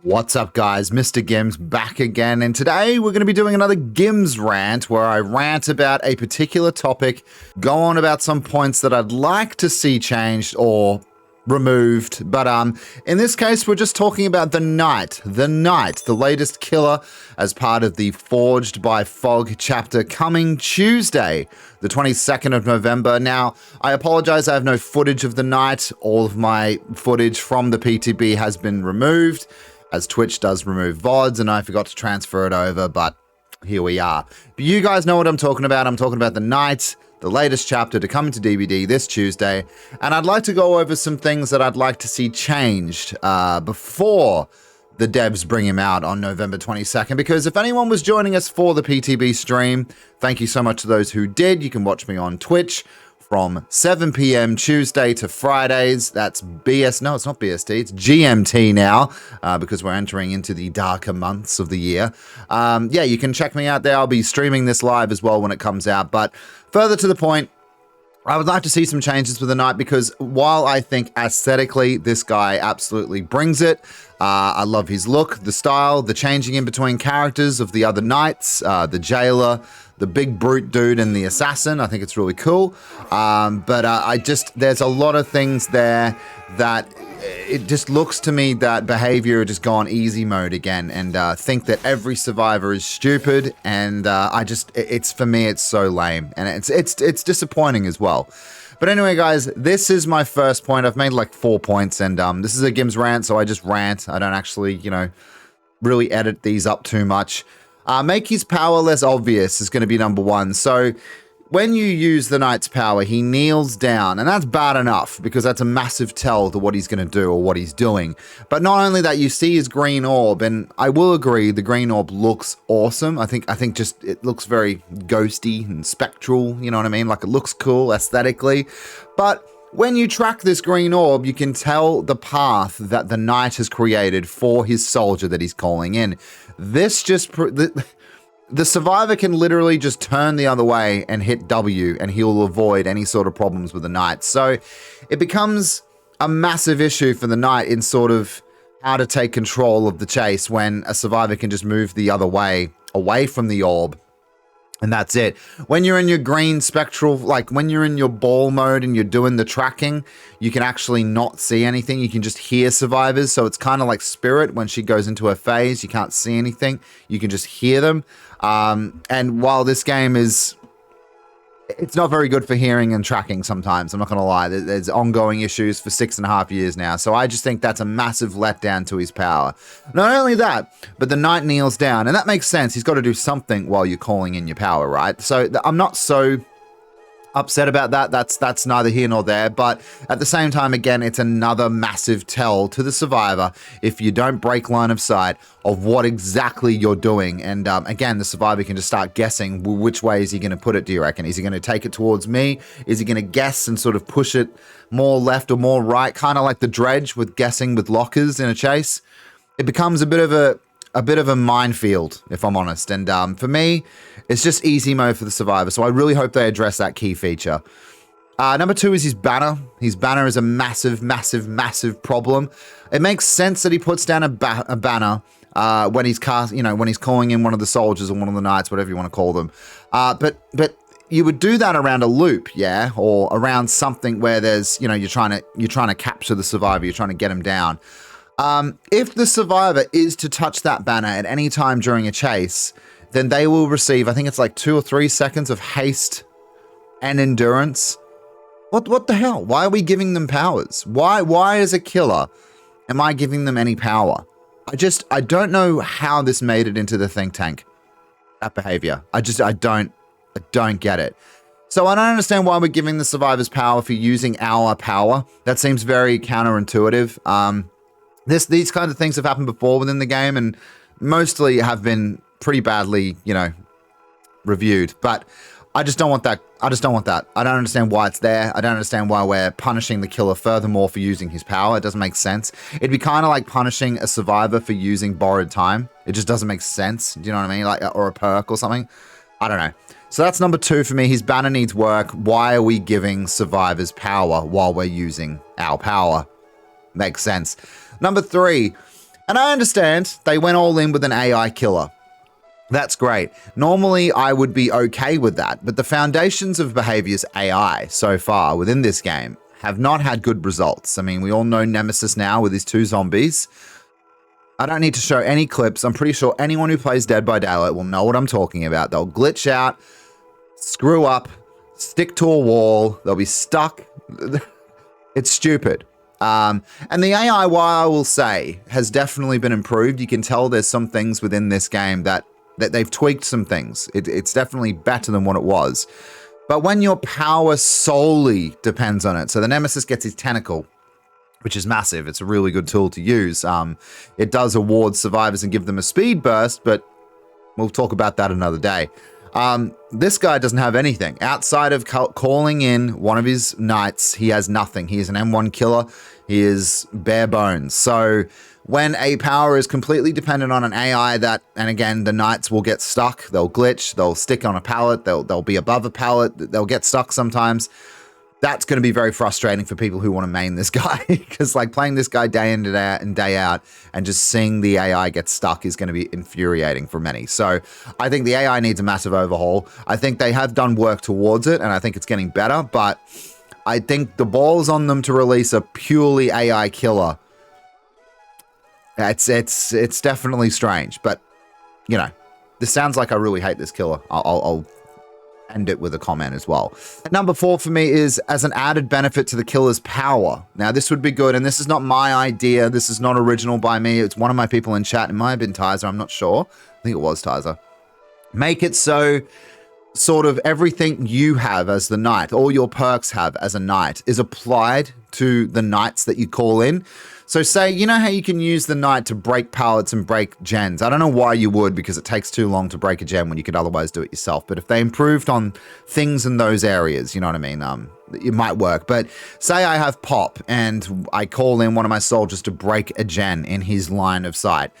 What's up, guys? MrGimms back again, and today we're going to be doing another GimmsRant where I rant about a particular topic, go on about some points that I'd like to see changed or removed. But in this case, we're just talking about the Knight, the latest killer as part of the Forged by Fog chapter coming Tuesday, the 22nd of November. Now, I apologize, I have no footage of the Knight. All of my footage from the PTB has been removed, as Twitch does remove VODs, and I forgot to transfer it over, but here we are. But you guys know what I'm talking about. I'm talking about the Knight, the latest chapter to come into DVD this Tuesday, and I'd like to go over some things that I'd like to see changed before the devs bring him out on November 22nd, because if anyone was joining us for the PTB stream, thank you so much to those who did. You can watch me on Twitch from 7 p.m. Tuesday to Fridays. That's no, it's not BST, it's GMT now, because we're entering into the darker months of the year. Yeah, you can check me out there. I'll be streaming this live as well when it comes out. But further to the point, I would like to see some changes for the Knight, because while I think aesthetically this guy absolutely brings it, I love his look, the style, the changing in between characters of the other Knights, the jailer, the big brute dude, and the assassin. I think it's really cool. But there's a lot of things there that it just looks to me that behavior just gone easy mode again, and think that every survivor is stupid, and for me, it's so lame, and it's disappointing as well. But anyway, guys, this is my first point. I've made like 4 points, and this is a GimmsRant, so I just rant. I don't actually, really edit these up too much. Make his power less obvious is going to be number 1. So when you use the Knight's power, he kneels down, and that's bad enough because that's a massive tell to what he's going to do or what he's doing. But not only that, you see his green orb, and I will agree the green orb looks awesome. I think just it looks very ghosty and spectral, you know what I mean? Like, it looks cool aesthetically. But when you track this green orb, you can tell the path that the Knight has created for his soldier that he's calling in. This just the survivor can literally just turn the other way and hit W, and he'll avoid any sort of problems with the Knight. So it becomes a massive issue for the Knight in sort of how to take control of the chase when a survivor can just move the other way, away from the orb, and that's it. When you're in your green spectral, like when you're in your ball mode and you're doing the tracking, you can actually not see anything. You can just hear survivors. So it's kind of like Spirit when she goes into her phase. You can't see anything. You can just hear them. And while this game it's not very good for hearing and tracking sometimes, I'm not going to lie. There's ongoing issues for 6.5 years now. So I just think that's a massive letdown to his power. Not only that, but the Knight kneels down, and that makes sense. He's got to do something while you're calling in your power, right? So I'm not so upset about that. That's neither here nor there. But at the same time, again, it's another massive tell to the survivor if you don't break line of sight of what exactly you're doing. And again, the survivor can just start guessing, well, which way is he going to put it, do you reckon? Is he going to take it towards me? Is he going to guess and sort of push it more left or more right? Kind of like the dredge with guessing with lockers in a chase. It becomes a bit of a minefield, if I'm honest. And for me, it's just easy mode for the survivor. So I really hope they address that key feature. Number 2 is his banner. His banner is a massive, massive, massive problem. It makes sense that he puts down a banner when he's when he's calling in one of the soldiers or one of the Knights, whatever you want to call them. But you would do that around a loop, yeah, or around something where there's, you're trying to capture the survivor, you're trying to get him down. If the survivor is to touch that banner at any time during a chase, then they will receive, I think it's like 2 or 3 seconds of haste and endurance. What the hell? Why are we giving them powers? Why as a killer am I giving them any power? I don't know how this made it into the think tank, that behavior. I don't get it. So I don't understand why we're giving the survivors power for using our power. That seems very counterintuitive. These kinds of things have happened before within the game, and mostly have been pretty badly, reviewed. But I just don't want that. I don't understand why it's there. I don't understand why we're punishing the killer furthermore for using his power. It doesn't make sense. It'd be kind of like punishing a survivor for using borrowed time. It just doesn't make sense. Do you know what I mean? Like, or a perk or something. I don't know. So that's number 2 for me. His banner needs work. Why are we giving survivors power while we're using our power? Makes sense. Number 3, And I understand they went all in with an AI killer. That's great. Normally, I would be okay with that, but the foundations of behavior's AI so far within this game have not had good results. I mean, we all know Nemesis now with his 2 zombies. I don't need to show any clips. I'm pretty sure anyone who plays Dead by Daylight will know what I'm talking about. They'll glitch out, screw up, stick to a wall. They'll be stuck. It's stupid. And the AI, while I will say, has definitely been improved. You can tell there's some things within this game that they've tweaked some things. It's definitely better than what it was. But when your power solely depends on it, so the Nemesis gets his tentacle, which is massive. It's a really good tool to use. It does award survivors and give them a speed burst, but we'll talk about that another day. This guy doesn't have anything. Outside of calling in one of his knights, he has nothing. He is an M1 killer. He is bare bones. So when a power is completely dependent on an AI and again, the knights will get stuck, they'll glitch, they'll stick on a pallet, they'll be above a pallet, they'll get stuck sometimes. That's going to be very frustrating for people who want to main this guy because like playing this guy day in and day out and just seeing the AI get stuck is going to be infuriating for many. So I think the AI needs a massive overhaul. I think they have done work towards it and I think it's getting better, but I think the ball's on them to release a purely AI killer. It's definitely strange, but you know, this sounds like I really hate this killer. I'll end it with a comment as well. Number 4 for me is as an added benefit to the killer's power. Now this would be good, and this is not my idea. This is not original by me. It's one of my people in chat. It might have been Tizer. I'm not sure. I think it was Tizer. Make it so sort of everything you have as the knight, all your perks have as a knight, is applied to the knights that you call in. So say, you know how you can use the knight to break pallets and break gens? I don't know why you would, because it takes too long to break a gen when you could otherwise do it yourself. But if they improved on things in those areas, you know what I mean? It might work. But say I have Pop and I call in one of my soldiers to break a gen in his line of sight.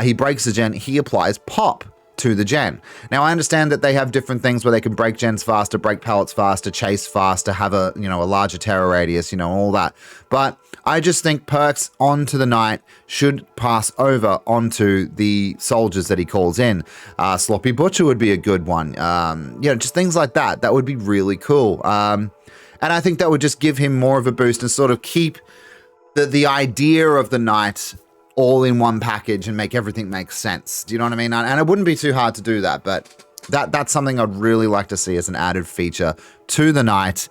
He breaks a gen, he applies Pop to the gen. Now I understand that they have different things where they can break gens faster, break pallets faster, chase faster, have a larger terror radius, all that. But I just think perks onto the knight should pass over onto the soldiers that he calls in. Sloppy Butcher would be a good one. Just things like that. That would be really cool. And I think that would just give him more of a boost and sort of keep the idea of the knight all in one package and make everything make sense. Do you know what I mean? And it wouldn't be too hard to do that, but that's something I'd really like to see as an added feature to the knight,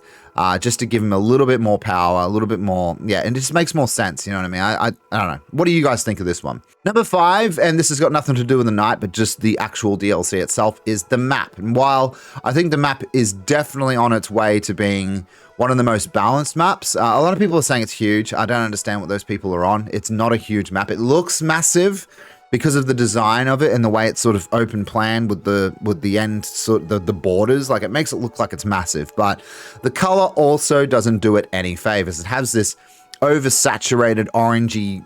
just to give him a little bit more power, a little bit more, and it just makes more sense, you know what I mean? I don't know. What do you guys think of this one? Number 5, and this has got nothing to do with the knight, but just the actual DLC itself, is the map. And while I think the map is definitely on its way to being one of the most balanced maps, a lot of people are saying it's huge. I don't understand what those people are on. It's not a huge map. It looks massive because of the design of it and the way it's sort of open plan with the end, sort of the borders. Like, it makes it look like it's massive, but the color also doesn't do it any favors. It has this oversaturated orangey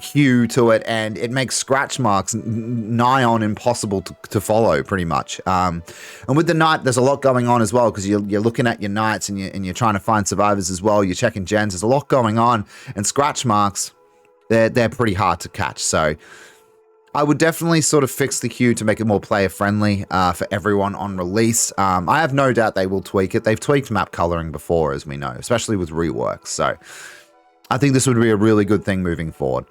hue to it, and it makes scratch marks nigh on impossible to follow, pretty much. And with the knight, there's a lot going on as well, because you're looking at your knights and you're trying to find survivors as well. You're checking gens. There's a lot going on, and scratch marks, they're pretty hard to catch. So I would definitely sort of fix the hue to make it more player friendly for everyone on release. I have no doubt they will tweak it. They've tweaked map coloring before, as we know, especially with reworks. So I think this would be a really good thing moving forward.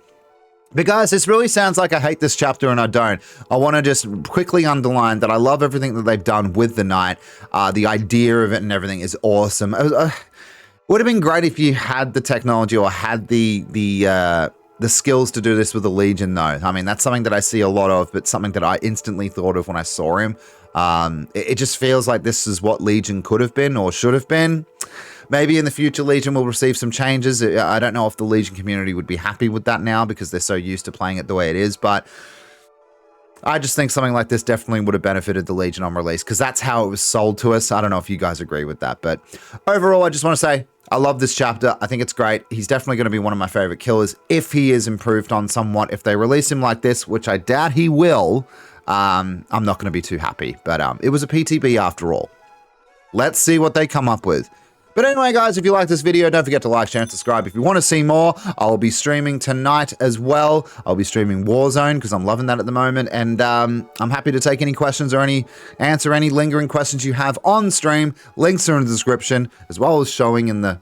But guys, this really sounds like I hate this chapter, and I don't. I want to just quickly underline that I love everything that they've done with the knight. The idea of it and everything is awesome. It would have been great if you had the technology or had the skills to do this with the Legion, though. I mean, that's something that I see a lot of, but something that I instantly thought of when I saw him. It just feels like this is what Legion could have been or should have been. Maybe in the future, Legion will receive some changes. I don't know if the Legion community would be happy with that now because they're so used to playing it the way it is, but I just think something like this definitely would have benefited the Legion on release because that's how it was sold to us. I don't know if you guys agree with that, but overall, I just want to say I love this chapter. I think it's great. He's definitely going to be one of my favorite killers if he is improved on somewhat. If they release him like this, which I doubt he will, I'm not going to be too happy, but it was a PTB after all. Let's see what they come up with. But anyway, guys, if you like this video, don't forget to like, share, and subscribe. If you want to see more, I'll be streaming tonight as well. I'll be streaming Warzone because I'm loving that at the moment. And I'm happy to take any questions or answer any lingering questions you have on stream. Links are in the description, as well as showing in the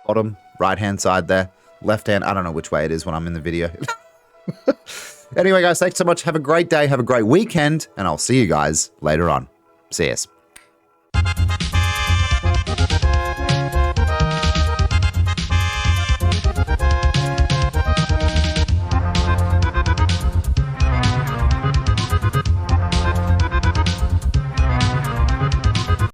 bottom right-hand side there. Left-hand, I don't know which way it is when I'm in the video. Anyway, guys, thanks so much. Have a great day. Have a great weekend. And I'll see you guys later on. See yas.